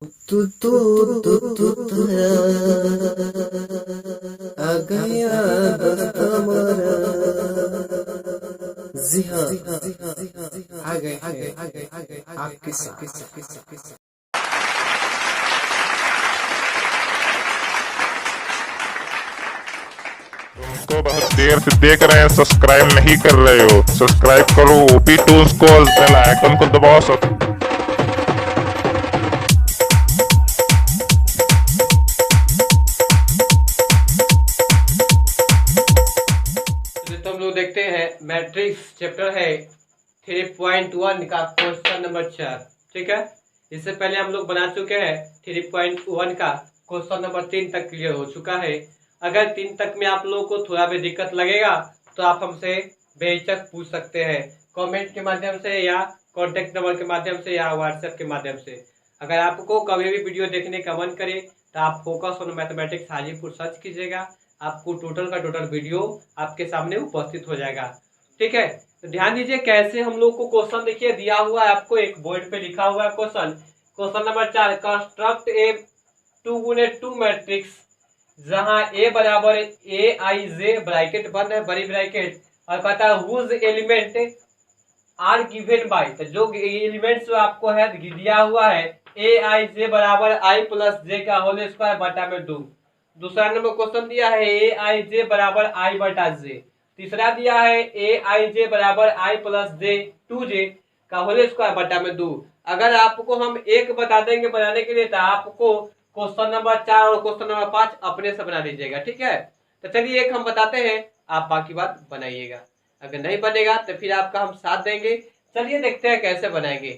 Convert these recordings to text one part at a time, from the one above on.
तू तू तू तू तेरा आ गया दोस्त हमारा। जी हाँ, आ गए आपके साथ। तो बहुत देर से देख रहे हैं, सब्सक्राइब नहीं कर रहे हो, सब्सक्राइब करो ओपी टूल्स को, बेल आइकन को दबाओ। तो हम लोग देखते हैं मैट्रिक्स चैप्टर है 3.1 का क्वेश्चन नंबर 4। ठीक है, इससे पहले हम लोग बना चुके हैं 3.1 का क्वेश्चन नंबर 3 तक क्लियर हो चुका है। अगर 3 तक में आप लोगों को थोड़ा भी दिक्कत लगेगा तो आप हमसे बेहिचक पूछ सकते हैं, कमेंट के माध्यम से या कॉन्टेक्ट नंबर के माध्यम से या व्हाट्सएप के माध्यम से। अगर आपको कभी भी वीडियो देखने का मन करे तो आप focus on mathematics Hajipur search कीजिएगा, आपको टोटल का टोटल वीडियो आपके सामने उपस्थित हो जाएगा। ठीक है, तो ध्यान दीजिए कैसे हम लोग को क्वेश्चन देखिए दिया हुआ है, आपको एक बोर्ड पे लिखा हुआ है क्वेश्चन नंबर 4, कंस्ट्रक्ट ए 2x2 मैट्रिक्स जहां ए बराबर ए आई जे ब्रैकेट बंद है बड़ी ब्रैकेट और कहता है whose element are given by, तो जो एलिमेंट्स जो आपको है दिया हुआ है ए आई जे बराबर आई प्लस जे का होल स्क्वायर बटा में 2। दूसरा नंबर क्वेश्चन दिया है ए आई जे बराबर आई बटा जे। तीसरा दिया है ए आई जे बराबर आई प्लस जे 2 जे का होल स्क्वायर बटा में 2। अगर आपको हम एक बता देंगे बनाने के लिए तो आपको क्वेश्चन नंबर 4 और क्वेश्चन नंबर 5 अपने से बना लीजिएगा। ठीक है, तो चलिए एक हम बताते हैं, आप बाकी बात बनाइएगा। अगर नहीं बनेगा तो फिर आपका हम साथ देंगे। चलिए देखते हैं कैसे बनाएंगे।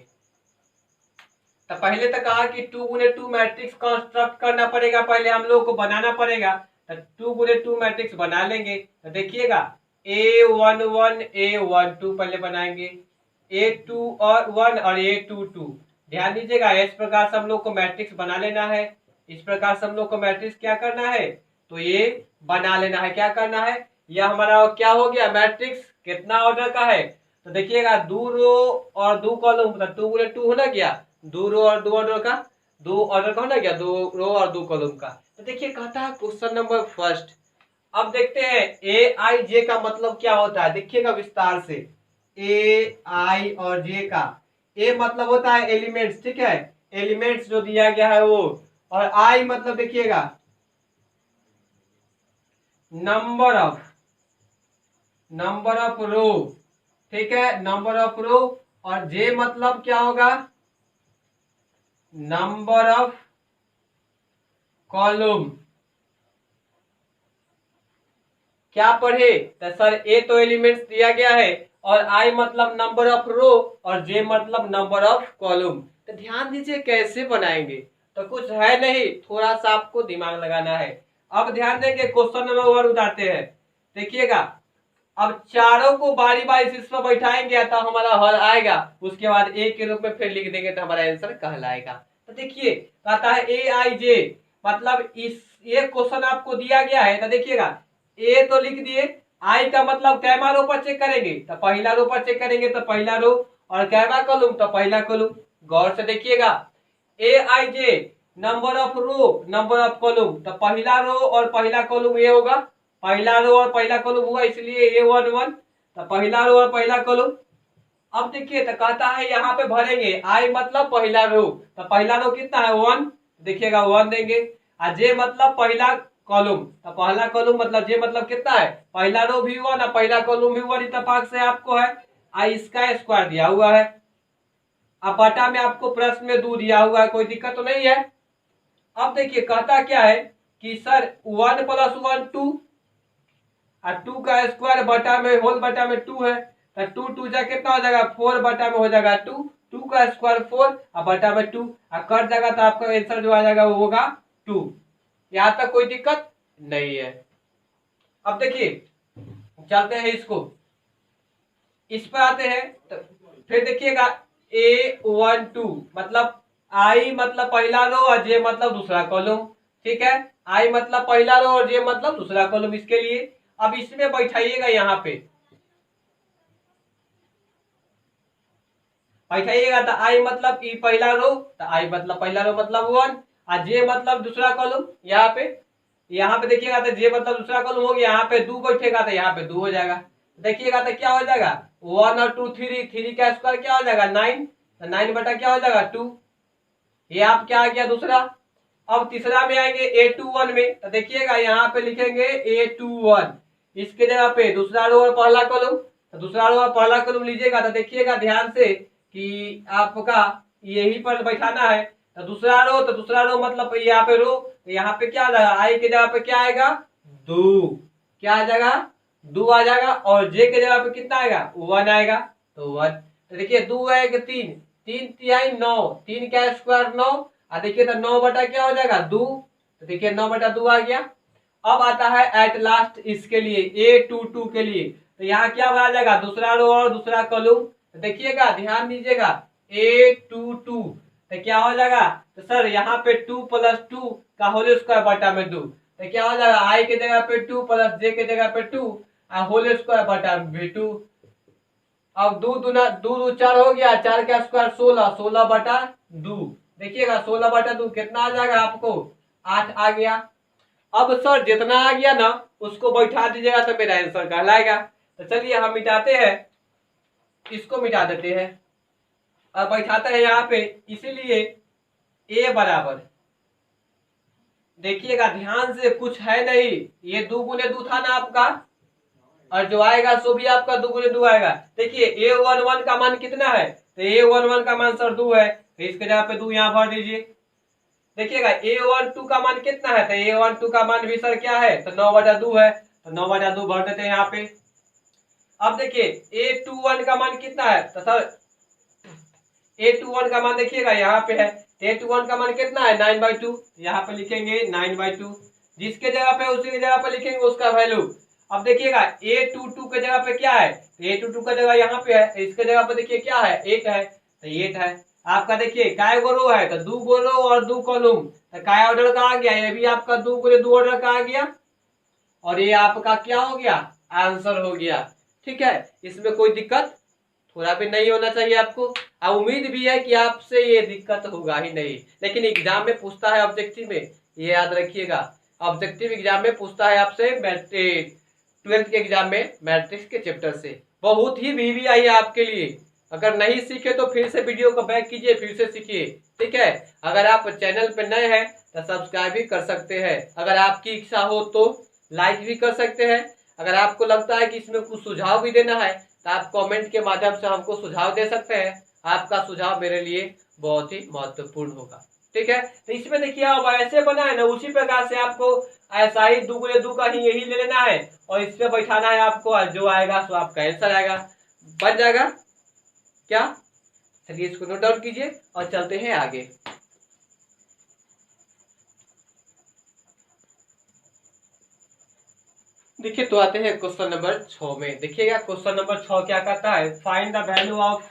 तो पहले तो कहा कि 2x2 मैट्रिक्स कंस्ट्रक्ट करना पड़ेगा, पहले हम लोग को बनाना पड़ेगा। तो 2x2 मैट्रिक्स बना लेंगे। तो देखिएगा A11 A12 पहले बनाएंगे, A21 और A22। ध्यान दीजिएगा इस प्रकार से हम लोग को मैट्रिक्स बना लेना है। इस प्रकार से हम लोग को मैट्रिक्स क्या करना है, तो ये बना लेना है। क्या करना है, यह हमारा क्या हो गया मैट्रिक्स कितना ऑर्डर का है, तो देखिएगा 2 रो और 2 कॉलम, मतलब 2x2 होना गया 2 रो और 2 ऑर्डर का, 2 ऑर्डर का होना गया 2 रो और 2 कॉलम का। तो देखिए कहता है क्वेश्चन नंबर फर्स्ट। अब देखते हैं ए आई जे का मतलब क्या होता है, देखिएगा विस्तार से। ए आई और जे का, ए मतलब होता है एलिमेंट्स, ठीक है, एलिमेंट्स जो दिया गया है वो, और आई मतलब देखिएगा नंबर ऑफ रो, ठीक है, नंबर ऑफ रो। और जे मतलब क्या होगा, नंबर ऑफ कॉलम। क्या पढ़े, तो सर ए तो एलिमेंट्स दिया गया है और आई मतलब नंबर ऑफ रो और जे मतलब नंबर ऑफ कॉलम। तो ध्यान दीजिए कैसे बनाएंगे, तो कुछ है नहीं, थोड़ा सा आपको दिमाग लगाना है। अब ध्यान देंगे क्वेश्चन नंबर 1 उठाते हैं। देखिएगा अब चारों को बारी बारी से इस पर बैठाएंगे तो हमारा हल आएगा, उसके बाद ए के रूप में फिर लिख देंगे तो हमारा आंसर कहलाएगा। तो देखिए कहता है ए आई जे, मतलब इस ये क्वेश्चन आपको दिया गया है, तो देखिएगा ए तो लिख दिए, आई का मतलब कैमा रो पर चेक करेंगे तो पहला रो पर चेक करेंगे तो पहला रो, और कैमा कॉलम तो पहला कॉलम। गौर से देखिएगा A I J number of row number of column, तो पहला रो और पहला कॉलम ये होगा, पहला रो और पहला कॉलम हुआ इसलिए A11, तो पहला रो और पहला कॉलम। अब देखिए तो कहता है यहाँ पे भरेंगे आई मतलब पहला रो, तो पहला रो कितना है 1, देखिएगा 1 देंगे। और जे मतलब पहला कॉलम, तो पहला कॉलम मतलब जे मतलब कितना है, पहला रो भी 1 और पहला कॉलम भी 1, इत्तेफाक से आपको है आई इसका स्क्वायर दिया हुआ है। अब बटा में आपको प्रश्न में 2 दिया हुआ है, कोई दिक्कत तो नहीं है। अब देखिए कहता क्या है कि सर 1 + 1 2 और 2 का स्क्वायर बटा में होल बटा में 2 है, तो 2 2 जा कितना हो जाएगा 4 बटा में हो जाएगा 2, 2 का स्क्वायर 4 और बटा में 2 और कट जाएगा, तो आपका आंसर जो आ जाएगा वो होगा 2। यहां तक कोई दिक्कत नहीं है। अब देखिए चलते हैं इसको, इस पर आते हैं। तो फिर देखिएगा A12 मतलब आई मतलब पहला रो और जे मतलब दूसरा कॉलम, ठीक है, आई मतलब पहला रो और जे मतलब दूसरा कॉलम, इसके लिए अब इसमें बैठाइएगा यहाँ पे बैठाइएगा तो आई मतलब ई पहला रो, तो आई मतलब पहला रो मतलब 1, और जे मतलब दूसरा कॉलम यहाँ पे देखिएगा तो जे मतलब दूसरा कॉलम हो गया, यहाँ पे 2 बैठेगा तो यहाँ पे 2 हो जाएगा। देखिएगा तो क्या हो जाएगा 1 और 2 3, 3 का स्क्वायर क्या हो जाएगा 9, तो 9 बटा क्या हो जाएगा 2। ये आप क्या आ गया दूसरा। अब तीसरा में आएंगे A21 में, तो देखिएगा यहाँ पे लिखेंगे A21, इसके जगह पे दूसरा रो और पहला कॉलम, तो दूसरा रो और पहला कॉलम लीजिएगा तो देखिएगा ध्यान से कि आपका यही पर बैठाना है। तो दूसरा रो मतलब यहाँ पे रो, तो यहाँ पे क्या आ जाएगा आई के जगह पे क्या आएगा 2, क्या आ जाएगा 2 आ जाएगा, और जे के जगह पे कितना आएगा 1 आएगा, तो 1। तो देखिए 2 है कि 3, 3 तिहाई 9, 3 का स्क्वायर 9, और देखिए तो 9 बटा क्या हो जाएगा 2, तो देखिए 9 बटा 2 आ गया। अब आता है एट लास्ट इसके लिए A22 के लिए, तो यहाँ क्या बना जाएगा दूसरा रो और दूसरा कॉलम, तो देखिएगा ध्यान दीजिएगा A22, तो क्या हो जाएगा तो सर यहाँ पे 2 + 2 का होल स्क्वायर बटा में 2, तो क्या हो जाएगा आई के जगह पे 2 + जे के जगह पे 2 और होल स्क्वायर बटा में 2। अब 2 दूना 2 4 हो गया, 4 का स्क्वायर 16, 16 बटा 2, देखिएगा 16 बटा 2 कितना आ जाएगा आपको 8 आ गया। अब सर जितना आ गया ना उसको बैठा दीजिएगा तो मेरा आंसर कहलाएगा। तो चलिए हम मिटाते हैं, इसको मिटा देते हैं, अब बैठाते हैं यहाँ पे, इसीलिए ए बराबर, देखिएगा ध्यान से कुछ है नहीं, ये 2 गुने 2 था ना आपका, और जो आएगा सो भी आपका 2 गुने 2 आएगा। देखिए A11 का मान कितना है, तो A11 का मान सर 2 है, तो इसके जगह पे 2 यहाँ भर दीजिए। देखिएगा A12 का मान कितना है, तो A12 का मान भी सर क्या है, तो 9 बटा 2 है, तो 9 बटा 2 भर देते हैं यहाँ पे। अब देखिए A21 का मान कितना है, तो सर A21 का मान देखिएगा यहाँ पे है, A21 का मान कितना है 9/2, यहाँ पे लिखेंगे 9/2, जिसके जगह पे उसी की जगह पे लिखेंगे उसका वैल्यू। अब देखिएगा A22 के जगह पे क्या है, A22 का जगह यहाँ पे है, इसके जगह पे देखिए क्या है 8 है, तो 8 है आपका। देखिए काय गो रो है, तो 2 गो रो और 2 कॉलम, तो काय ऑर्डर का आ गया, ये भी आपका 2 गुने 2 ऑर्डर का आ गया, और ये आपका क्या हो गया आंसर हो गया। ठीक है, इसमें कोई दिक्कत थोड़ा भी नहीं होना चाहिए आपको, और उम्मीद भी है कि आपसे ये दिक्कत होगा ही नहीं, लेकिन एग्जाम में पूछता है ऑब्जेक्टिव में, ये याद रखिएगा, ऑब्जेक्टिव एग्जाम में पूछता है आपसे 12th के एग्जाम में मैट्रिक्स के चैप्टर से, बहुत ही VVI है आपके लिए। अगर नहीं सीखे तो फिर से वीडियो को बैक कीजिए, फिर से सीखिए। ठीक है, अगर आप चैनल पे नए हैं तो सब्सक्राइब भी कर सकते हैं, अगर आपकी इच्छा हो तो लाइक भी कर सकते हैं, अगर आपको लगता है कि इसमें कुछ सुझाव भी देना है तो आप कमेंट के माध्यम से हमको सुझाव दे सकते हैं, आपका सुझाव मेरे लिए बहुत ही महत्वपूर्ण होगा। ठीक है, तो इसमें देखिए अब ऐसे बना है ना, उसी प्रकार से आपको ऐसा ही 2 गुने 2 का ही यही ले लेना है, और इस पे बैठाना है आपको, और जो आएगा सो आपका आंसर आएगा, बन जाएगा क्या। चलिए इसको नोट डाउन कीजिए और चलते हैं आगे। देखिए तो आते हैं क्वेश्चन नंबर 6 में। देखिएगा क्वेश्चन नंबर 6 क्या कहता है, find the value of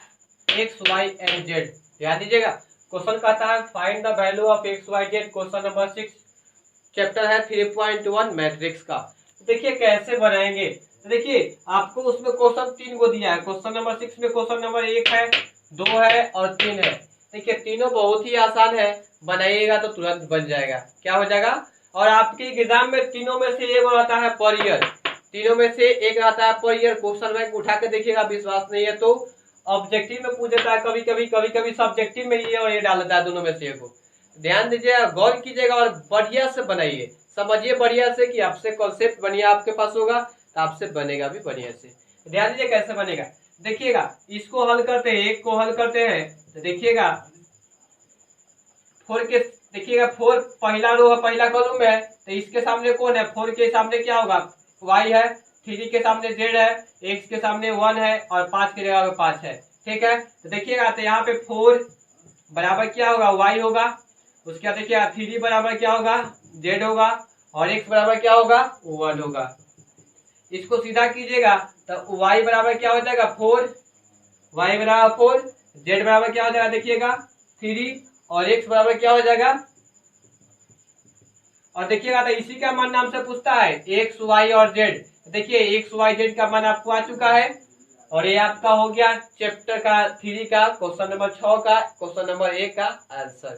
x, y and z। ध्यान दीजिएगा क्वेश्चन कहता है find the value of x, y, z, question number 6, chapter है 3.1 मैट्रिक्स का। देखिए कैसे बनाएंगे, तो देखिए आपको उसमें क्वेश्चन 3 को दिया है, क्वेश्चन नंबर 6 में क्वेश्चन नंबर 1 है, 2 है और 3 है। देखिए तीनों बहुत ही आसान है, बनाइएगा तो तुरंत बन जाएगा, क्या हो जाएगा। और आपके एग्जाम में तीनों में से एक रहता है पर ईयर, तीनों में से एक रहता है पर ईयर, क्वेश्चन बैंक उठा के देखिएगा, विश्वास नहीं है तो ऑब्जेक्टिव में पूछ देता है, कभी कभी सब्जेक्टिव में ये और ये डाल देता है, दोनों में से एक को। ध्यान दीजिएगा, गौर कीजिएगा और बढ़िया से बनाइए, समझिए बढ़िया से कि आपसे कॉन्सेप्ट बढ़िया आपके पास होगा तो आपसे बनेगा भी बढ़िया से। ध्यान दीजिए कैसे बनेगा, देखिएगा इसको हल करते हैं, एक को हल करते हैं, तो देखिएगा 4 के, देखिएगा 4 पहला रो है, पहला कॉलम में है, तो इसके सामने कौन है, 4 के सामने क्या होगा y है, 3 के सामने z है, x के सामने 1 है, और 5 की जगह 5 है। ठीक है, तो देखिएगा तो यहाँ पे 4 बराबर क्या होगा y होगा, उसके बाद देखिए 3 बराबर क्या होगा z होगा, और x बराबर क्या होगा 1 होगा। इसको सीधा कीजिएगा तो y बराबर क्या हो जाएगा 4, y बराबर 4, z बराबर क्या हो जाएगा देखिएगा 3, और x बराबर क्या हो जाएगा, और देखिएगा तो इसी का मान नाम से पूछता है x, y और z। देखिए x, y, z का मान आपको आ चुका है, और ये आपका हो गया चैप्टर का 3 का क्वेश्चन नंबर 6 का क्वेश्चन नंबर 1 का आंसर।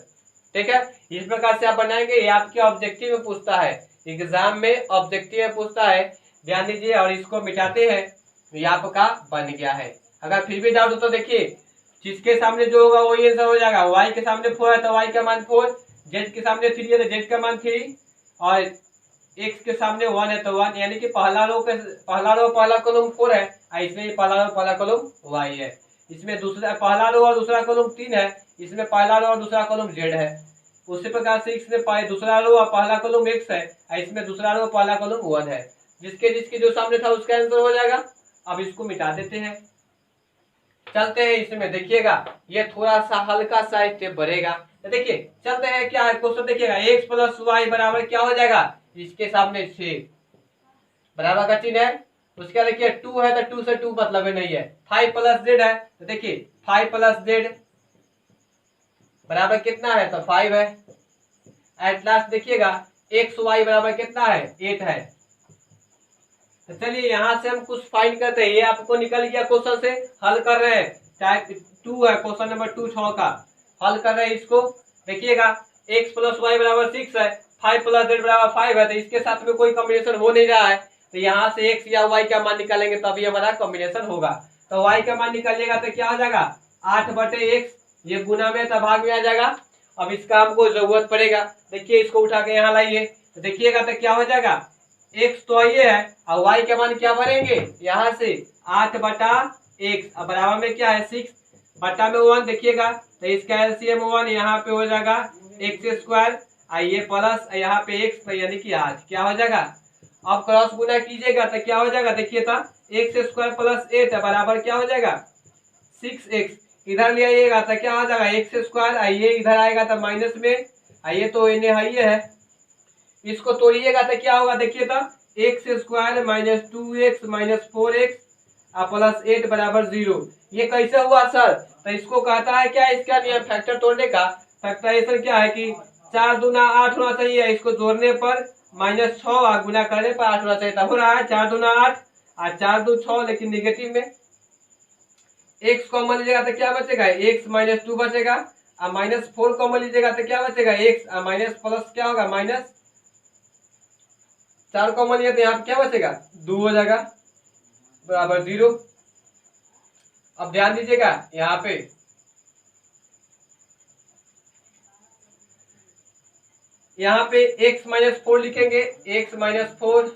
ठीक है, इस प्रकार से आप बनाएंगे। ये आपके ऑब्जेक्टिव में पूछता है, एग्जाम में ऑब्जेक्टिव में पूछता है, ध्यान दीजिए। और इसको मिटाते हैं, ये आपका बन गया है। अगर फिर भी डाउट हो तो देखिए, जिसके सामने जो होगा वही आंसर हो जाएगा। y के सामने 4 है तो y का मान 4, z के सामने 3 है तो z का मान 3, और x के सामने 1 है तो 1, यानी कि पहला रो पहला कॉलम 4 है, इसमें पहला कॉलम y है। इसमें दूसरा पहला रो और दूसरा कॉलम 3 है, इसमें पहला रो और दूसरा कॉलम z है। उसी प्रकार से इसमें दूसरा रो और पहला कॉलम x है, इसमें दूसरा रो पहला कॉलम 1 है। जिसके जो सामने था उसका आंसर हो जाएगा। अब इसको मिटा देते हैं, चलते हैं इसमें। देखिएगा ये थोड़ा सा हल्का सा स्टेप बढ़ेगा। तो देखिए चलते हैं, क्या है क्वेश्चन देखिएगा, x प्लस वाई बराबर क्या हो जाएगा, इसके सामने 6 बराबर का चिन्ह है। उसके देखिए 2 है तो 2 से 2 मतलब नहीं है। 5 प्लस जेड है तो देखिए 5 प्लस जेड बराबर कितना है, तो 5 है। एट लास्ट देखिएगा एक्स वाई बराबर कितना है, 8 है। तो चलिए यहाँ से हम कुछ फाइंड करते हैं। ये आपको निकल गया, क्वेश्चन से हल कर रहे हैं। टाइप 2 है, क्वेश्चन नंबर 2 6 का हल कर रहे हैं। इसको देखिएगा x प्लस वाई बराबर 6 है, 5 प्लस जेड बराबर 5 है, तो इसके साथ में कोई कॉम्बिनेशन हो नहीं रहा है। तो यहाँ से x या y का मान निकालेंगे तभी हमारा कॉम्बिनेशन होगा। तो y का मान निकालिएगा तो क्या हो जाएगा, 8/x, ये गुना में तो भाग में आ जाएगा। अब इसका हमको जरूरत पड़ेगा। देखिए इसको उठा के यहाँ लाइए तो देखिएगा तो क्या हो जाएगा, x तो ये है और y का मान क्या भरेंगे, यहाँ से 8/x, अब बराबर में क्या है 6 बटा में 1, देखिएगा तो इसका एलसीएम 1 यहाँ पे हो जाएगा x², ये प्लस यहाँ पे x, यानी कि 8 क्या हो जाएगा। अब क्रॉस गुना कीजिएगा तो क्या हो जाएगा, देखिए तो x² प्लस 8 बराबर क्या हो जाएगा 6x। इधर ले आइएगा तो क्या हो जाएगा x², ये इधर आएगा तो माइनस में, ये तो इन्हें है, इसको तोड़िएगा तो क्या होगा, देखिए तो x² minus 2x minus 4x plus 8 बराबर 0। ये कैसे हुआ सर, तो इसको कहता है क्या, इसका नियम फैक्टर तोड़ने का। फैक्टराइजेशन क्या है कि 4 दूना 8 होना चाहिए, इसको जोड़ने पर -6 और गुना करने पर 8 होना चाहिए। हो रहा है 4 दूना 8 और 4 दू 6, लेकिन निगेटिव में x कॉमन लीजिएगा तो क्या बचेगा, x माइनस 2 बचेगा, और -4 कॉमन लीजिएगा तो क्या बचेगा, x माइनस प्लस क्या होगा -4 कॉमन लिया तो यहाँ क्या बचेगा 2 हो जाएगा बराबर 0। अब ध्यान दीजिएगा यहाँ पे x माइनस 4 लिखेंगे, x माइनस 4,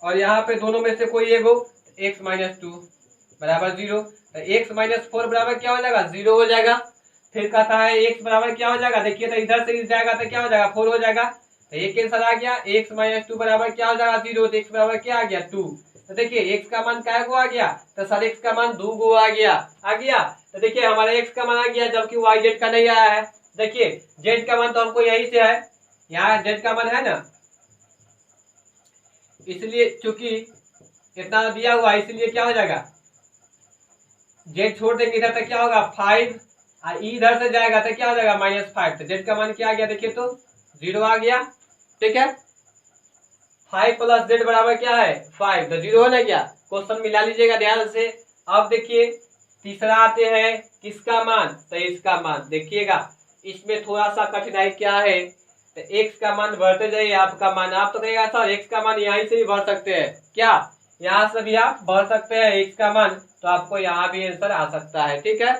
और यहाँ पे दोनों में से कोई एक हो, x माइनस 2 बराबर 0। तो x माइनस 4 बराबर क्या हो जाएगा 0 हो जाएगा। फिर कहता है x बराबर क्या हो जाएगा, देखिए तो इधर से जाएगा तो क्या हो जाएगा 4 हो जाएगा, तो ये कैंसल आ गया। x माइनस 2 बराबर क्या हो जाएगा 0, तो x बराबर क्या आ गया 2। तो देखिए x का मान क्या को आ गया, तो सर x का मान 2 को आ गया। तो देखिए हमारा x का मान आ गया, जबकि y z का नहीं आया है। देखिए z का मान तो हमको यही से है, यहाँ z का मान है ना, इसलिए चूंकि इतना दिया हुआ इसलिए क्या हो जाएगा, z छोड़ देंगे इधर तो क्या होगा 5, और इधर से जाएगा तो क्या हो जाएगा -5। तो z का मान क्या आ गया, देखिए तो 0 आ गया। ठीक है, 5 प्लस जेड बराबर क्या है 5, तो 0 होना क्या, क्वेश्चन मिला लीजिएगा ध्यान से। अब देखिए तीसरा आते हैं किसका मान, तो इसका मान। देखिएगा इसमें थोड़ा सा कठिनाई क्या है, तो x का मान बढ़ते जाइए, आपका मान, आप तो कहेगा सर x का मान यहीं से भी बढ़ सकते हैं क्या, यहाँ से भी आप बढ़ सकते हैं x का मान, तो आपको यहाँ भी आंसर आ सकता है। ठीक है,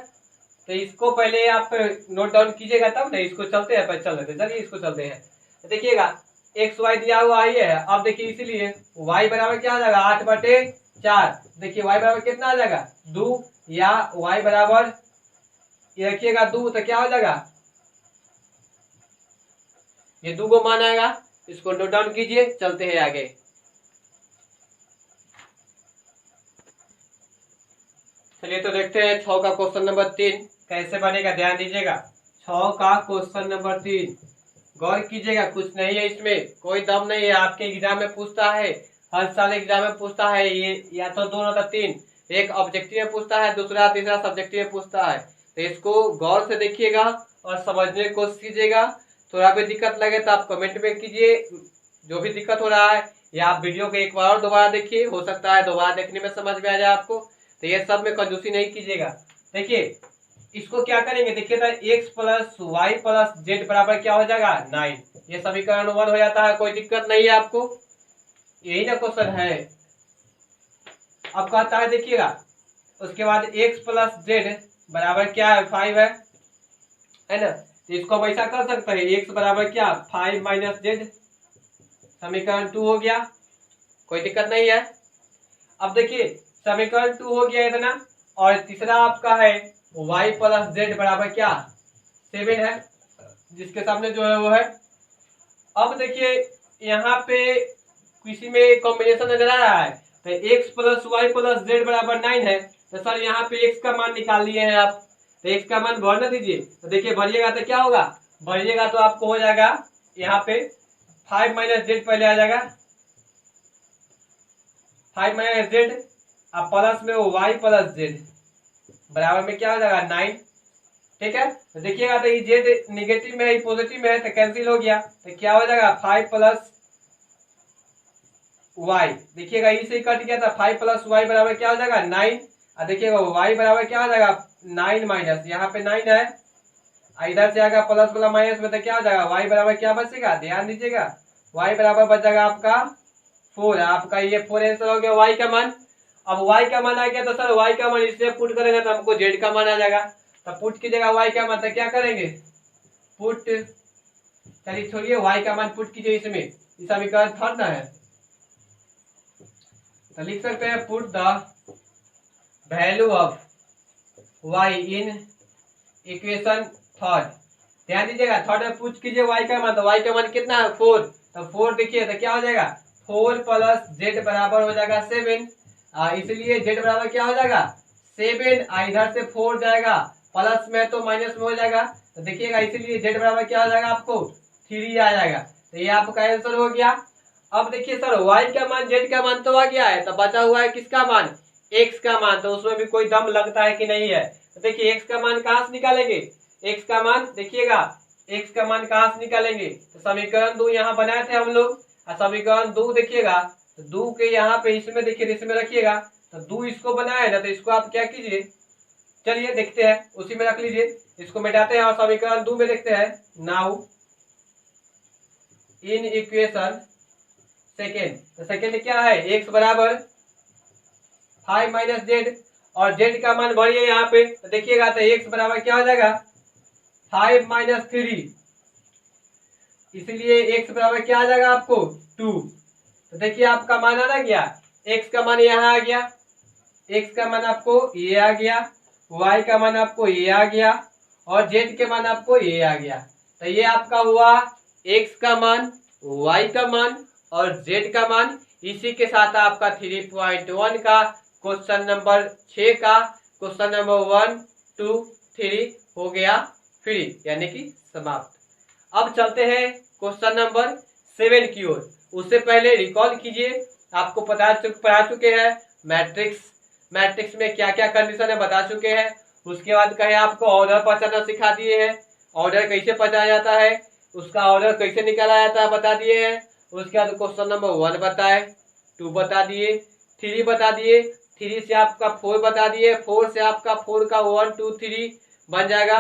तो इसको पहले आप नोट डाउन कीजिएगा तब ना, इसको चलते हैं, चलिए इसको चलते हैं। देखिएगा एक्स वाई दिया हुआ ये है। अब देखिए इसीलिए y बराबर क्या आ जाएगा 8/4। देखिए y बराबर कितना आ जाएगा 2, या y बराबर ये रखिएगा 2, तो क्या हो जाएगा ये 2 को मान आएगा। इसको नोट डाउन कीजिए, चलते हैं आगे। चलिए तो देखते हैं 6 का क्वेश्चन नंबर 3 कैसे बनेगा। ध्यान दीजिएगा 6 का क्वेश्चन नंबर 3, गौर कीजिएगा, कुछ नहीं है इसमें, कोई दम नहीं है। आपके एग्जाम में पूछता है, हर साल एग्जाम में पूछता है, ये या तो 2 या 3, एक ऑब्जेक्टिव में पूछता है, दूसरा तीसरा सब्जेक्टिव में पूछता है। तो इसको गौर से देखिएगा और समझने की कोशिश कीजिएगा। थोड़ा भी दिक्कत लगे तो आप कमेंट में कीजिए जो भी दिक्कत हो रहा है, या आप वीडियो को एक बार और दोबारा देखिए, हो सकता है दोबारा देखने में समझ में आ जाए आपको। तो ये सब में कंजूसी नहीं कीजिएगा। देखिए इसको क्या करेंगे, देखिए ना x plus Y plus Z बराबर क्या हो जाएगा 9। ये समीकरण 1 हो जाता है, कोई दिक्कत नहीं है आपको, यही ना क्वेश्चन है। अब कहता है देखिएगा उसके बाद x प्लस जेड बराबर क्या है 5 है ना। तो इसको हम ऐसा कर सकते हैं x बराबर क्या 5 माइनस जेड, समीकरण 2 हो गया, कोई दिक्कत नहीं है। अब देखिए समीकरण 2 हो गया इतना, और तीसरा आपका है y प्लस जेड बराबर क्या 7 है, जिसके सामने जो है वो है। अब देखिए यहाँ पे किसी में कॉम्बिनेशन नजर आ रहा है, तो x plus Y plus Z बराबर 9 है, तो सर यहाँ पे x का मान निकाल लिए हैं आप, तो x का मान भर ना दीजिए। तो देखिए भरिएगा तो क्या होगा, भरिएगा तो आपको हो जाएगा यहाँ पे 5 माइनस जेड पहले आ जाएगा, 5 माइनस जेड, अब प्लस में वो y प्लस जेड बराबर में क्या हो जाएगा 9। ठीक है, तो देखिएगा तो ये जेड निगेटिव में है, पॉजिटिव में है, तो कैंसिल हो गया, तो क्या हो जाएगा 5 प्लस वाई, देखिएगा इसे कट गया था, 5 प्लस वाई बराबर क्या हो जाएगा 9। और देखिएगा वाई बराबर क्या हो जाएगा 9 माइनस, यहाँ पे 9 है, इधर से आएगा प्लस वाला माइनस में, तो क्या हो जाएगा वाई बराबर क्या बचेगा, ध्यान दीजिएगा, वाई बराबर बच जाएगा आपका 4। आपका ये 4 आंसर हो गया वाई का मान। अब वाई का मान आ गया, तो सर वाई का मान इससे पुट करेंगे तो हमको जेड का मान आ जाएगा, तो पुट की जगह वाई का मान, तो क्या करेंगे पुट, चलिए छोड़िए वाई का मान पुट कीजिए इसमें, इस समीकरण थर्ड ना है, तो लिख सकते हैं put the value of Y in equation third. ध्यान दीजिएगा थर्ड में पुट कीजिए वाई का मान, तो वाई का मान कितना है 4, तो 4 देखिए तो क्या हो जाएगा 4 प्लस जेड बराबर हो जाएगा 7, इसलिए जेड बराबर क्या हो जाएगा 7, इधर से 4 जाएगा प्लस में तो माइनस में हो जाएगा, तो देखिएगा इसीलिए जेड बराबर क्या हो जाएगा आपको 3 आ जाएगा, तो ये आपका आंसर हो गया। अब देखिए सर y का मान z का मान तो आ गया है, तो बचा हुआ है किसका मान x का मान, तो उसमें भी कोई दम लगता है कि नहीं है। तो देखिए x का मान कहाँ से निकालेंगे, x का मान देखिएगा x का मान कहाँ से निकालेंगे, तो समीकरण 2 यहाँ बनाए थे हम लोग, समीकरण 2 देखिएगा, तो 2 के यहाँ पे इसमें देखिए इसमें रखिएगा, तो 2 इसको बनाए ना, तो इसको आप क्या कीजिए, चलिए देखते हैं उसी में रख लीजिए, इसको मिटाते हैं और समीकरण 2 में देखते हैं। नाउ इन इक्वेशन सेकेंड, तो सेकेंड क्या है x बराबर 5 माइनस जेड, और जेड का मान भरिए यहाँ पे, तो देखिएगा तो x बराबर क्या हो जाएगा 5 माइनस 3, इसलिए x बराबर क्या आ जाएगा आपको 2। तो देखिए आपका मान आ गया, x का मान यहाँ आ गया, x का मान आपको ये आ गया, y का मान आपको ये आ गया, और z के मान आपको ये आ गया। तो ये आपका हुआ x का मान, y का मान और z का मान। इसी के साथ आपका 3.1 का क्वेश्चन नंबर 6 का क्वेश्चन नंबर 1 2 3 हो गया फ्री, यानी कि समाप्त। अब चलते हैं क्वेश्चन नंबर 7 की ओर। उससे पहले रिकॉल कीजिए, आपको पढ़ा चुके हैं मैट्रिक्स में क्या क्या कंडीशन है बता चुके हैं। उसके बाद कहे आपको ऑर्डर पहचानना सिखा दिए हैं, ऑर्डर कैसे पहचाना जाता है, उसका ऑर्डर कैसे निकाला जाता है बता दिए हैं। उसके बाद क्वेश्चन नंबर 1 बताए, 2 बता दिए, 3 बता दिए, 3 से आपका 4 बता दिए, 4 से आपका 4 का 1 2 3 बन जाएगा,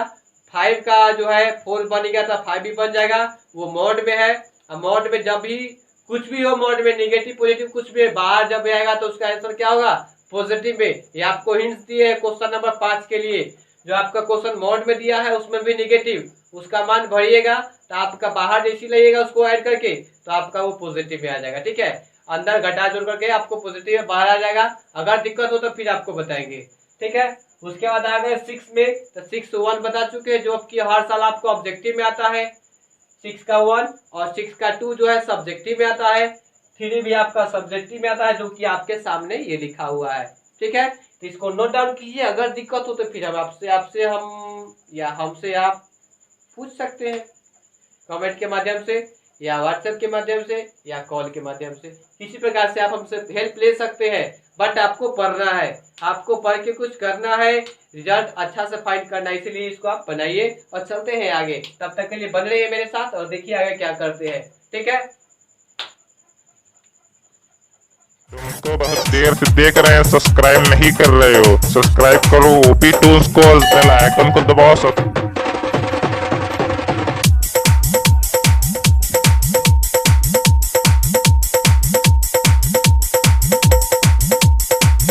5 का जो है 4 बन गया था 5 भी बन जाएगा, वो मोड में है। मोड में जब भी कुछ भी हो, मोड में निगेटिव पॉजिटिव कुछ भी बाहर जब आएगा तो उसका आंसर क्या होगा पॉजिटिव में। ये आपको हिंट्स दिए है क्वेश्चन नंबर 5 के लिए, जो आपका क्वेश्चन मोड में दिया है उसमें भी निगेटिव, उसका मान भरिएगा तो आपका बाहर जैसी लगेगा उसको ऐड करके तो आपका वो पॉजिटिव में आ जाएगा। ठीक है, अंदर घटा जोड़ करके आपको पॉजिटिव में बाहर आ जाएगा, अगर दिक्कत हो तो फिर आपको बताएंगे। ठीक है, उसके बाद आ गए 6 में, तो 6 1 बता चुके हैं जो कि हर साल आपको ऑब्जेक्टिव में आता है, 6 का 1 और 6 का 2 जो है सब्जेक्टिव में आता है, 3 भी आपका सब्जेक्टिव में आता है जो कि आपके सामने ये लिखा हुआ है। ठीक है, तो इसको नोट डाउन कीजिए, अगर दिक्कत हो तो फिर हम हमसे आप पूछ सकते हैं कमेंट के माध्यम से या व्हाट्सएप के माध्यम से या कॉल के माध्यम से, किसी प्रकार से आप हमसे हेल्प ले सकते हैं। बट आपको पढ़ना है, आपको पढ़ के कुछ करना है, रिजल्ट अच्छा से फाइंड करना है, इसीलिए इसको आप बनाइए और चलते हैं आगे। तब तक के लिए बन रहिए मेरे साथ और देखिए आगे क्या करते हैं। ठीक है। तुमको बहुत देर से देख रहे हैं, सब्सक्राइब नहीं कर रहे हो। सब्सक्राइब करो ओपी टून्स को, बेल आइकन को दबाओ।